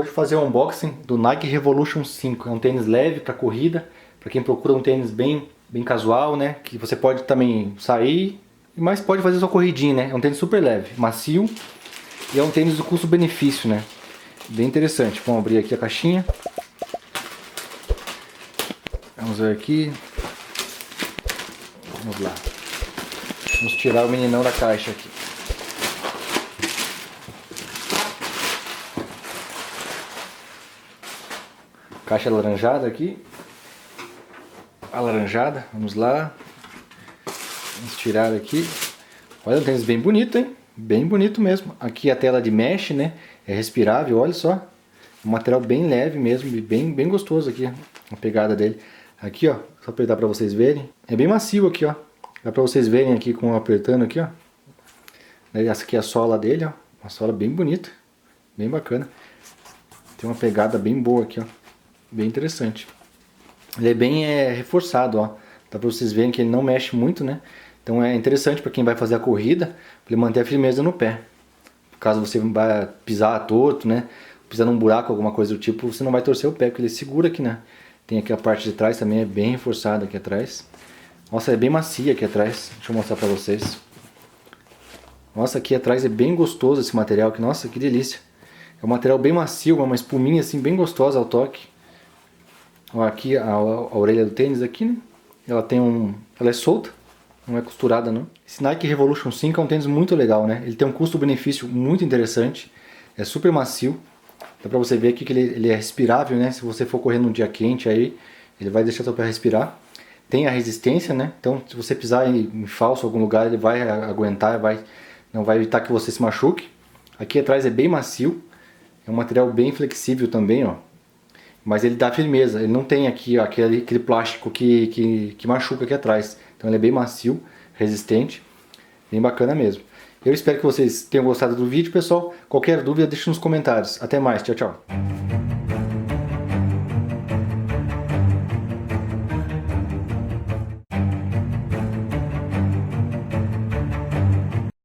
Hoje vou fazer o unboxing do Nike Revolution 5. É um tênis leve para corrida, para quem procura um tênis bem casual, né? Que você pode também sair, mas pode fazer sua corridinha, né? É um tênis super leve, macio e é um tênis do custo-benefício, né? Bem interessante. Vamos abrir aqui a caixinha. Vamos ver aqui. Vamos lá. Vamos tirar o meninão da caixa aqui. Caixa alaranjada aqui. Alaranjada, vamos lá. Vamos tirar aqui. Olha, um tênis bem bonito, hein? Bem bonito mesmo. Aqui a tela de mesh, né? É respirável, olha só. Um material bem leve mesmo, bem gostoso aqui, a pegada dele. Aqui, ó, só apertar pra vocês verem. É bem macio aqui, ó. Dá pra vocês verem aqui com apertando aqui, ó. Essa aqui é a sola dele, ó. Uma sola bem bonita, bem bacana. Tem uma pegada bem boa aqui, ó. Bem interessante. Ele é bem reforçado, ó. Dá pra vocês verem que ele não mexe muito, né? Então é interessante para quem vai fazer a corrida, pra ele manter a firmeza no pé. Caso você vai pisar torto, né? Pisar num buraco, alguma coisa do tipo, você não vai torcer o pé, porque ele segura aqui, né? Tem aqui a parte de trás também, é bem reforçada aqui atrás. Nossa, é bem macia aqui atrás. Deixa eu mostrar pra vocês. Nossa, aqui atrás é bem gostoso esse material aqui. Nossa, que delícia. É um material bem macio, uma espuminha assim, bem gostosa ao toque. Ó, aqui a orelha do tênis aqui, né? Ela é solta, não é costurada não. Esse Nike Revolution 5 é um tênis muito legal, né? Ele tem um custo-benefício muito interessante. É super macio. Dá pra você ver aqui que ele é respirável, né? Se você for correr num dia quente aí, ele vai deixar seu pé respirar. Tem a resistência, né? Então se você pisar em falso em algum lugar, ele vai aguentar, não vai evitar que você se machuque. Aqui atrás é bem macio. É um material bem flexível também, ó. Mas ele dá firmeza, ele não tem aqui ó, aquele plástico que machuca aqui atrás. Então ele é bem macio, resistente, bem bacana mesmo. Eu espero que vocês tenham gostado do vídeo, pessoal. Qualquer dúvida deixe nos comentários. Até mais, tchau, tchau.